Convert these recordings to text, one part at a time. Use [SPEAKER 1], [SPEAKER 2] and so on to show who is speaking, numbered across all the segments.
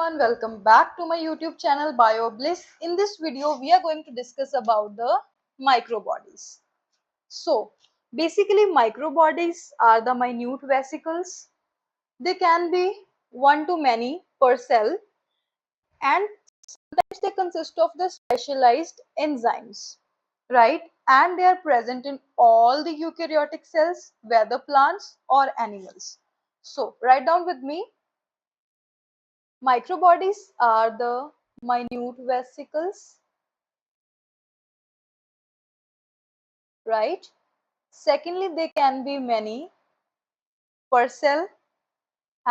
[SPEAKER 1] everyone, welcome back to my YouTube channel BioBliss. In this video we are going to discuss about the microbodies. So basically microbodies are the minute vesicles. They can be one to many per cell and sometimes they consist of the specialized enzymes, right? And they are present in all the eukaryotic cells, whether plants or animals. So write down with me. Microbodies are the minute vesicles, right? Secondly, they can be many per cell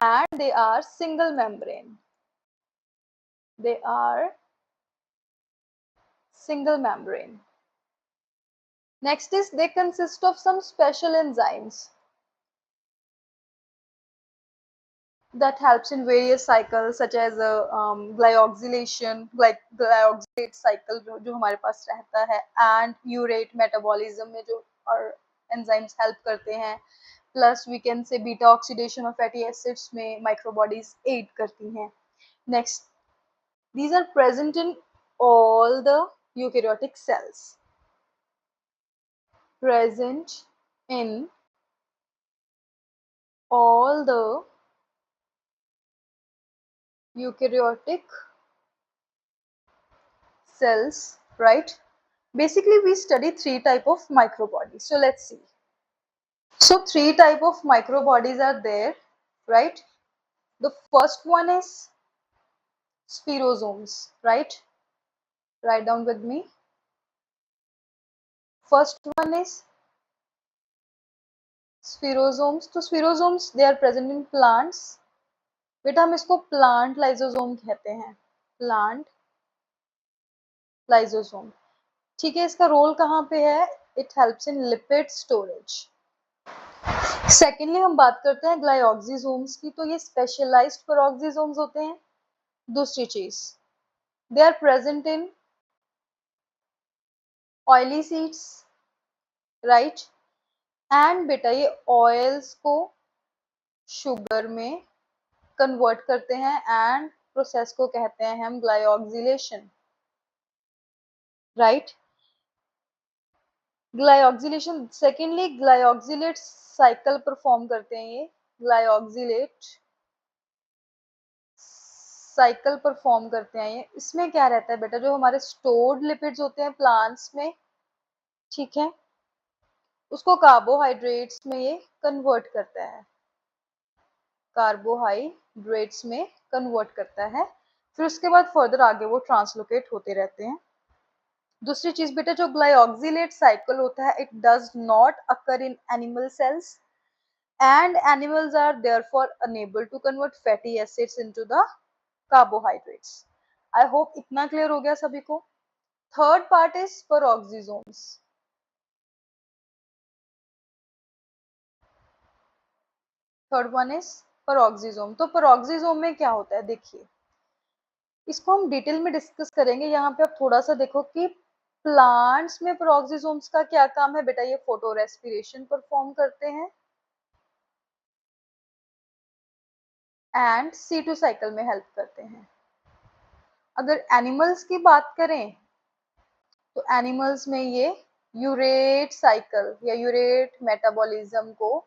[SPEAKER 1] and they are single membrane. They are single membrane. Next is they consist of some special enzymes that helps in various cycles such as glyoxylation, like glyoxylate cycle जो हमारे पास रहता है, and urate metabolism में जो और enzymes help करते हैं, plus we can say beta oxidation of fatty acids में microbodies aid करती हैं. Next, these are present in all the eukaryotic cells. Present in all the eukaryotic cells, right? Basically we study three type of microbodies. So let's see. So three type of microbodies are there, right? The first one is spherosomes, right? Write down with me. First one is spherosomes. तो spherosomes they are present in plants. बेटा हम इसको plant lysosome कहते हैं. Plant lysosome. ठीक है, इसका role कहाँ पे है? It helps in lipid storage. Secondly हम बात करते हैं ग्लाइऑक्सिसोम्स की. तो ये स्पेशलाइज्ड पेरोक्सिसोम्स होते हैं. दूसरी चीज, they are present in oily seeds, right? And बेटा ये ऑयल्स को शुगर में कन्वर्ट करते हैं एंड प्रोसेस को कहते हैं हम glyoxylation, right? Glyoxylation. Secondly glyoxylate cycle perform करते हैं. ये ग्लाइऑक्सिलेट साइकिल परफॉर्म करते हैं. ये इसमें क्या रहता है बेटा? जो हमारे स्टोर्ड लिपिड्स होते हैं प्लांट्स में, ठीक है, उसको कार्बोहाइड्रेट्स में ये कन्वर्ट करता है. कार्बोहाइड्रेट्स में कन्वर्ट करता है. फिर उसके बाद फर्दर आगे वो ट्रांसलोकेट होते रहते हैं. दूसरी चीज बेटा, जो ग्लाइऑक्सिलेट साइकिल होता है, it does not occur in animal cells and animals are therefore unable to convert fatty acids into the carbohydrates. I hope इतना क्लियर हो गया सभी को. Third part is peroxisomes. Third one is peroxisome. तो peroxisome में क्या होता है देखिए, इसको हम डिटेल में डिस्कस करेंगे. यहाँ पे आप थोड़ा सा देखो कि प्लांट्स में पेरोक्सिसोम्स का क्या काम है बेटा. ये फोटो रेस्पिरेशन परफॉर्म करते हैं एंड C2 साइकिल में हेल्प करते हैं. अगर एनिमल्स की बात करें तो एनिमल्स में ये यूरेट साइकिल या यूरेट मेटाबॉलिज्म को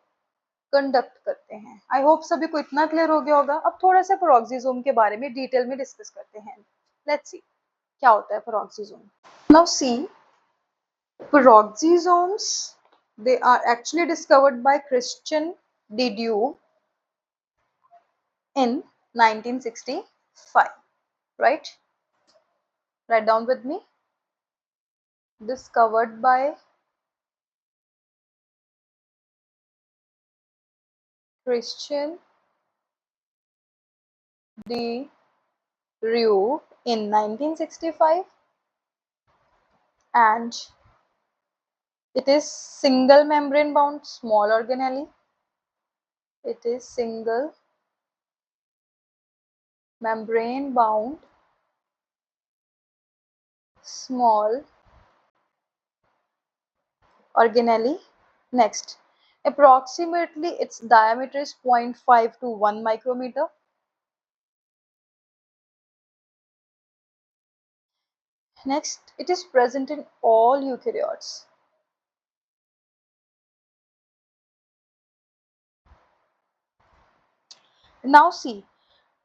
[SPEAKER 1] कंडक्ट करते हैं. आई होप सभी को इतना क्लियर हो गया होगा. अब थोड़ा सा पेरोक्सिसोम के बारे में डिटेल में डिस्कस करते हैं. लेट्स सी क्या होता है peroxisome. Now see, peroxisomes, they are actually discovered by Christian de Duve in 1965, right? Write down with me. Discovered by Christian de Duve in 1965, and it is single membrane bound small organelle. It is single membrane bound small organelle. Next, approximately its diameter is 0.5 to 1 micrometer. Next, it is present in all eukaryotes. Now see,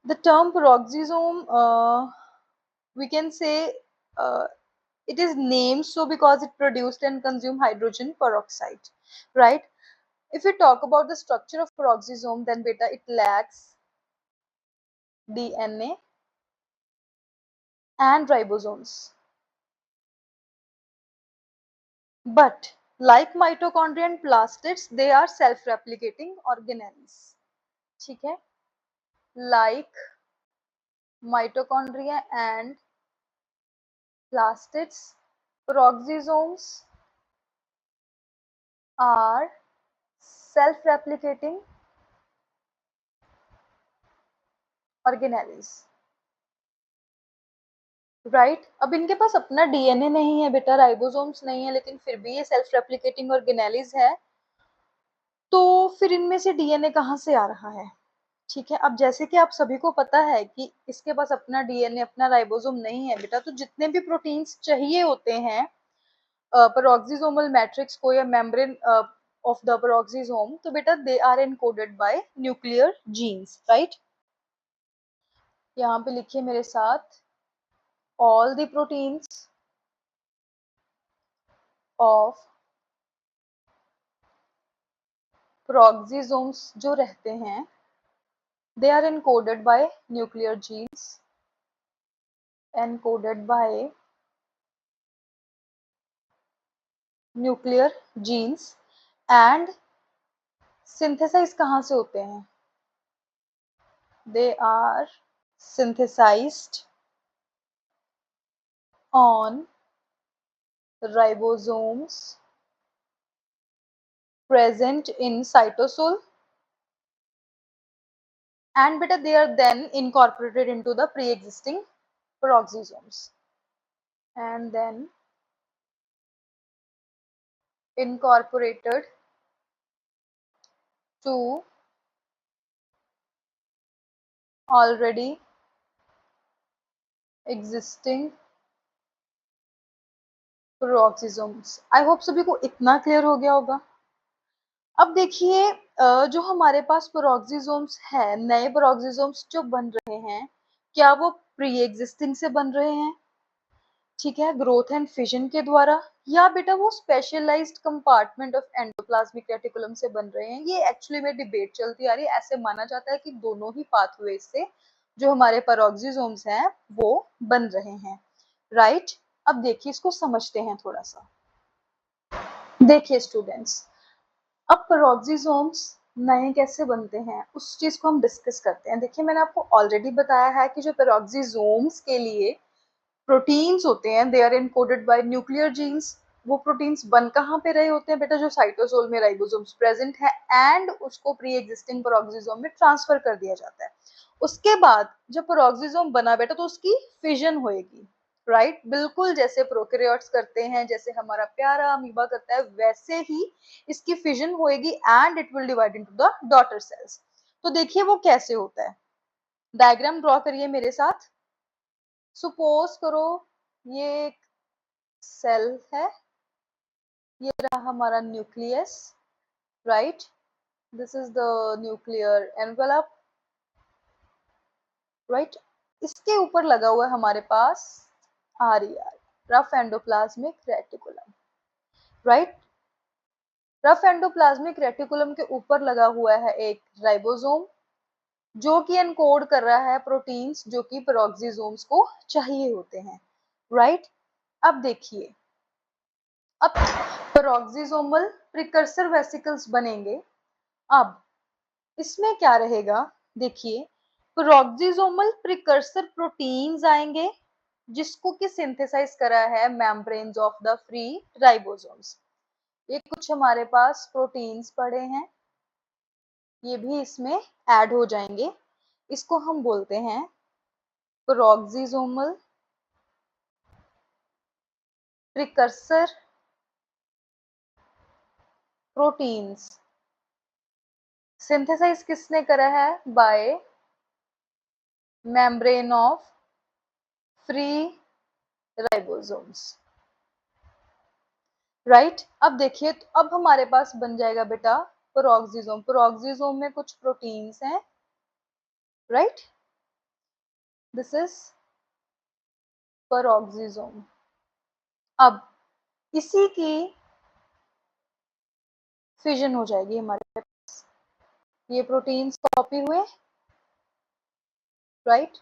[SPEAKER 1] the term peroxisome, we can say it is named so because it produced and consumed hydrogen peroxide, right? If we talk about the structure of peroxisome, then beta it lacks DNA and ribosomes. But like mitochondria and plastids, they are self-replicating organelles. ठीक है? Like mitochondria and plastids, peroxisomes are self-replicating organelles. Right अब इनके पास अपना DNA नहीं है बेटा, ribosomes नहीं है, लेकिन फिर भी ये सेल्फ रेप्लिकेटिंग ऑर्गेनेलिज है। तो फिर इनमें से डीएनए कहाँ से आ रहा है? ठीक है, अब जैसे कि आप सभी को पता है कि इसके पास अपना डीएनए अपना राइबोसोम नहीं है बेटा, तो जितने भी प्रोटीन्स चाहिए होते हैं पेरोक्सिसोमल मैट्रिक्स को या मेम्ब्रेन ऑफ द पेरोक्सिसोम, तो बेटा they are encoded by nuclear genes, right? यहाँ पे लिखिए मेरे साथ, all the proteins of peroxisomes जो रहते हैं, they are encoded by nuclear genes, encoded by nuclear genes and synthesized कहाँ से होते हैं? They are synthesized on ribosomes present in cytosol and beta they are then incorporated into the pre-existing peroxisomes and then incorporated to already existing peroxisomes. I hope सभी को इतना clear हो गया होगा। अब देखिए जो हमारे पास पेरोक्सिसोम्स है, नए पेरोक्सिसोम्स जो बन रहे हैं, क्या वो प्री एग्जिस्टिंग से बन रहे हैं? ठीक है, ग्रोथ एंड फिजन के द्वारा, या बेटा वो specialised compartment of endoplasmic reticulum से बन रहे हैं? ये एक्चुअली में डिबेट चलती आ रही है। ऐसे माना जाता है कि दोनों ही पाथवे से जो हमारे पेरोक्सिसोम्स हैं वो बन रहे हैं, राइट? अब देखिए इसको समझते हैं थोड़ा सा। देखिए स्टूडेंट्स, अब पेरोक्सिसोम्स नए कैसे बनते हैं उस चीज को हम डिस्कस करते हैं। देखिए मैंने आपको ऑलरेडी बताया है कि जो पेरोक्सिसोम्स के लिए प्रोटीन्स होते हैं, they are encoded by nuclear genes. वो प्रोटीन्स बन कहाँ पे रहे होते हैं बेटा? जो साइटोसोल में राइबोसोम्स प्रेजेंट है एंड उसको प्री एग्जिस्टिंग पेरोक्सिसोम में ट्रांसफर कर दिया जाता है। उसके बाद जब पेरोक्सिसोम बना बेटा तो उसकी फिजन होएगी, राइट? बिल्कुल जैसे प्रोकैरियोट्स करते हैं, जैसे हमारा प्यारा अमीबा करता है, वैसे ही इसकी फिजन होएगी and it will divide into the daughter cells. तो देखिए वो कैसे होता है, डायग्राम ड्रॉ करिए मेरे साथ। सपोज करो ये एक सेल है, ये रहा हमारा nucleus, right? This is the nuclear envelope, right? इसके ऊपर लगा हुआ है हमारे पास RER, rough endoplasmic reticulum, right? Rough endoplasmic reticulum के ऊपर लगा हुआ है एक राइबोसोम जो कि एनकोड कर रहा है प्रोटीन्स जो कि पेरोक्सिसोम्स को चाहिए होते हैं, राइट? अब देखिए, अब पेरोक्सिसोमल प्रिकर्सर वेसिकल्स बनेंगे। अब इसमें क्या रहेगा? देखिए, पेरोक्सिसोमल प्रिकर्सर प्रोटीन्स आएंगे जिसको कि सिंथेसाइज करा है membranes of the free ribosomes. ये कुछ हमारे पास प्रोटीन्स पड़े हैं, ये भी इसमें ऐड हो जाएंगे। इसको हम बोलते हैं पेरोक्सिसोमल प्रिकर्सर प्रोटीन्स। सिंथेसाइज किसने करा है? Bye membrane of free ribosomes, right. अब देखिए, तो अब हमारे पास बन जाएगा बेटा पेरोक्सिसोम। पेरोक्सिसोम में कुछ प्रोटीन्स हैं, राइट, दिस इज पेरोक्सिसोम। अब इसी की फिजन हो जाएगी हमारे पास, ये प्रोटीन्स कॉपी हुए, राइट,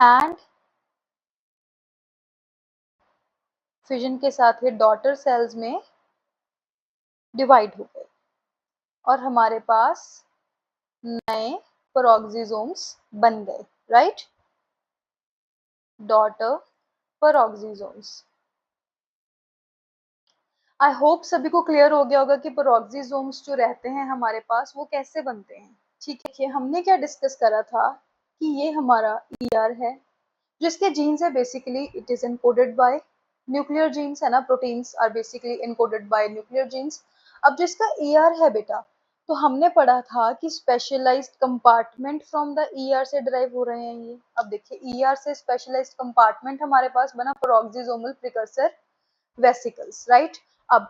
[SPEAKER 1] एंड फिजन के साथ ये डॉटर सेल्स में डिवाइड हो गए और हमारे पास नए पेरोक्सिसोम्स बन गए, right, daughter peroxisomes. I hope सभी को क्लियर हो गया होगा कि पेरोक्सिसोम्स जो रहते हैं हमारे पास वो कैसे बनते हैं। ठीक है, हमने क्या डिस्कस करा था कि ये हमारा ईआर है, जिसके जीन्स है basically it is encoded by nuclear genes, है ना, proteins are basically encoded by nuclear genes. अब जिसका ईआर है बेटा, तो हमने पढ़ा था कि specialised compartment from the ER से डिराइव हो रहे हैं ये। अब देखिए, ईआर से स्पेशलाइज्ड कंपार्टमेंट हमारे पास बना पेरोक्सिसोमल प्रिकर्सर वेसिकल्स, राइट। अब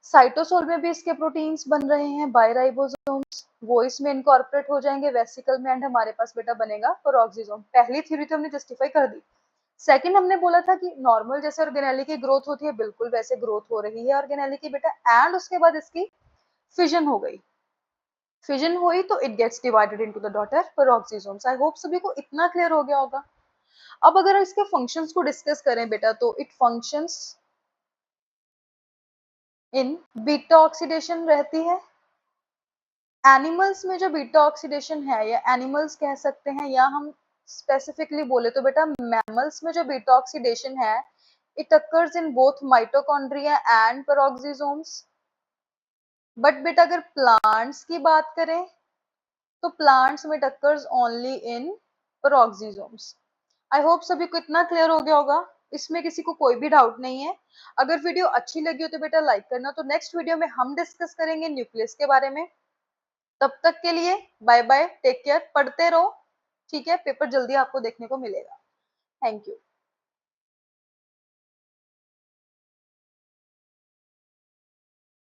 [SPEAKER 1] साइटोसोल में भी इसके प्रोटीन्स बन रहे हैं बाय राइबोसोम्स, वो इसमें इनकॉर्पोरेट हो जाएंगे वेसिकल में, एंड हमारे पास बेटा बनेगा पेरोक्सिसोम। पहली थ्योरी तो हमने जस्टिफाई कर दी। सेकंड, हमने बोला था कि नॉर्मल जैसे ऑर्गेनेली की ग्रोथ होती है, बिल्कुल वैसे ग्रोथ हो रही है ऑर्गेनेली की बेटा, एंड उसके बाद इसकी फिजन हो गई। फिजन हुई तो it gets divided into the daughter peroxisomes. I hope सभी को इतना क्लियर हो गया होगा। अब अगर इसके फंक्शंस को डिस्कस करें बेटा, तो it functions in beta oxidation रहती है। एनिमल्स में जो बीटा ऑक्सीडेशन है, या एनिमल्स कह सकते हैं, या हम स्पेसिफिकली बोले तो बेटा मैमल्स में जो बीटा ऑक्सीडेशन है, it occurs in both mitochondria and peroxisomes. But बेटा अगर प्लांट्स की बात करें, तो प्लांट्स में it occurs only in peroxisomes. I hope सभी को इतना क्लियर हो गया होगा, इसमें किसी को कोई भी डाउट नहीं है। अगर वीडियो अच्छी लगी हो तो बेटा लाइक करना। तो नेक्स्ट वीडियो में हम डिस्कस करेंगे न्यूक्लियस के बारे में। तब तक के लिए बाय बाय, टेक केयर, पढ़ते रहो, ठीक है, पेपर जल्दी आपको देखने को मिलेगा। Thank you.